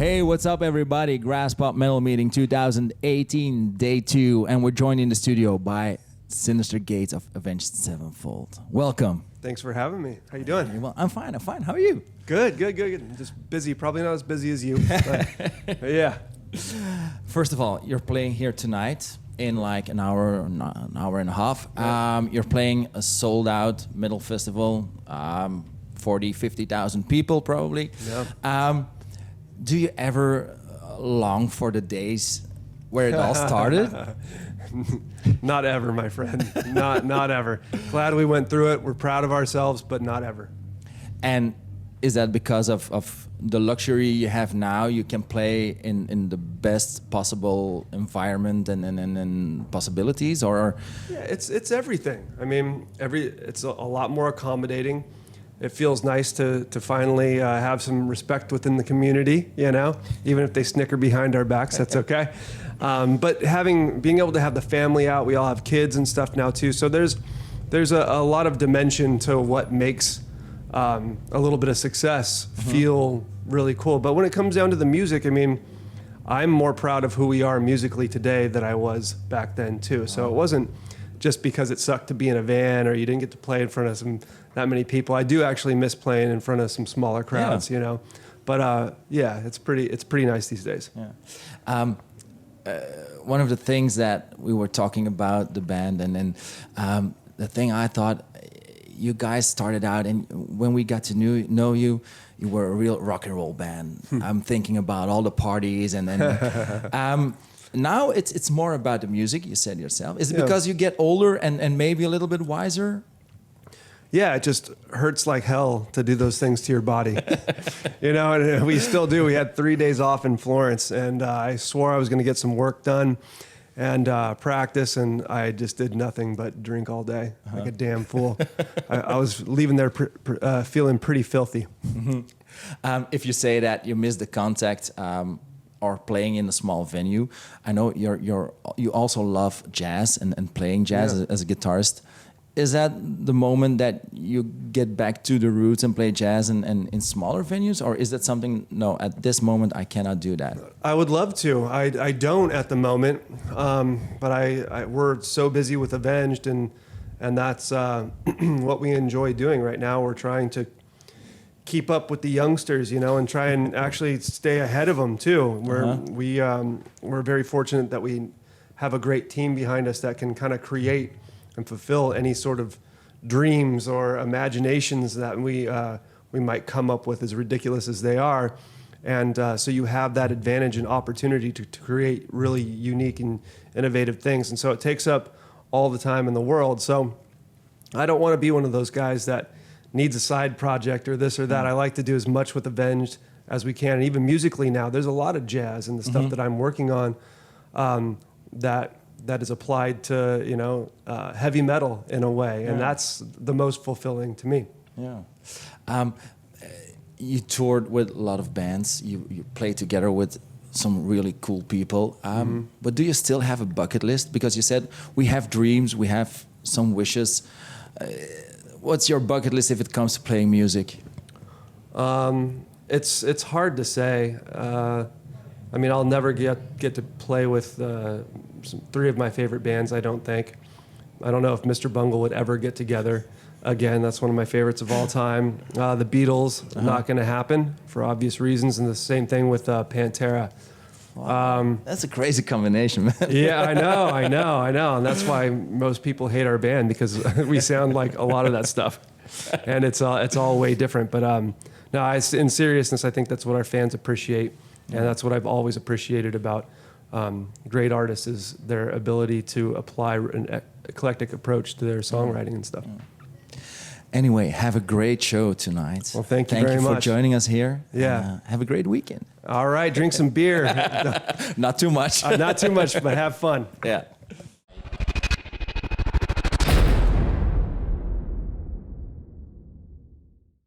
Hey, what's up, everybody? Graspop Metal Meeting 2018, day 2, and we're joined in the studio by Sinister Gates of Avenged Sevenfold. Welcome. Thanks for having me. How you doing? Well, I'm fine. How are you? Good. Just busy. Probably not as busy as you, but yeah. First of all, you're playing here tonight in like an hour and a half. You're playing a sold-out metal festival, 40, 50,000 people probably. Yeah. Do you ever long for the days where it all started? Not ever, my friend. Not ever. Glad we went through it. We're proud of ourselves, but not ever. And is that because of the luxury you have now? You can play in the best possible environment and possibilities, or? Yeah, it's everything. I mean, it's a lot more accommodating. It feels nice to finally have some respect within the community, you know, even if they snicker behind our backs, that's okay. But being able to have the family out, we all have kids and stuff now too. So there's a lot of dimension to what makes a little bit of success feel really cool. But when it comes down to the music, I mean, I'm more proud of who we are musically today than I was back then too. So it wasn't just because it sucked to be in a van or you didn't get to play in front of that many people. I do actually miss playing in front of some smaller crowds, you know. But yeah, it's pretty nice these days. Yeah. One of the things that we were talking about the band, and then the thing I thought, you guys started out, and when we got to know you, you were a real rock and roll band. I'm thinking about all the parties, and then now it's more about the music. You said yourself. Is it because you get older and maybe a little bit wiser? Yeah, it just hurts like hell to do those things to your body. You know, and we still do. We had 3 days off in Florence, and I swore I was going to get some work done and practice, and I just did nothing but drink all day, like a damn fool. I was leaving there feeling pretty filthy. If you say that you miss the contact or playing in a small venue, I know you also love jazz and playing jazz as a guitarist. Is that the moment that you get back to the roots and play jazz and in smaller venues? Or is that something, no, at this moment I cannot do that? I would love to. I don't at the moment, but we're so busy with Avenged, and that's what we enjoy doing right now. We're trying to keep up with the youngsters, you know, and try and actually stay ahead of them too. We're very fortunate that we have a great team behind us that can kind of create and fulfill any sort of dreams or imaginations that we might come up with, as ridiculous as they are. And so you have that advantage and opportunity to create really unique and innovative things. And so it takes up all the time in the world. So I don't want to be one of those guys that needs a side project or this or that. I like to do as much with Avenged as we can. And even musically now, there's a lot of jazz in the stuff that I'm working on that is applied to, you know, heavy metal in a way, and that's the most fulfilling to me. Yeah. You toured with a lot of bands. You played together with some really cool people. But do you still have a bucket list? Because you said we have dreams, we have some wishes. What's your bucket list if it comes to playing music? It's hard to say. I mean, I'll never get to play with 3 of my favorite bands, I don't think. I don't know if Mr. Bungle would ever get together again. That's one of my favorites of all time. The Beatles, not going to happen for obvious reasons, and the same thing with Pantera. Wow. That's a crazy combination, man. Yeah, I know. And that's why most people hate our band, because we sound like a lot of that stuff. And it's all way different. But no, in seriousness, I think that's what our fans appreciate. And that's what I've always appreciated about great artists, is their ability to apply an eclectic approach to their songwriting and stuff. Anyway, have a great show tonight. Well, thank you very much. Thank you for joining us here. Yeah. Have a great weekend. All right, drink some beer. Not too much. Not too much, but have fun. Yeah.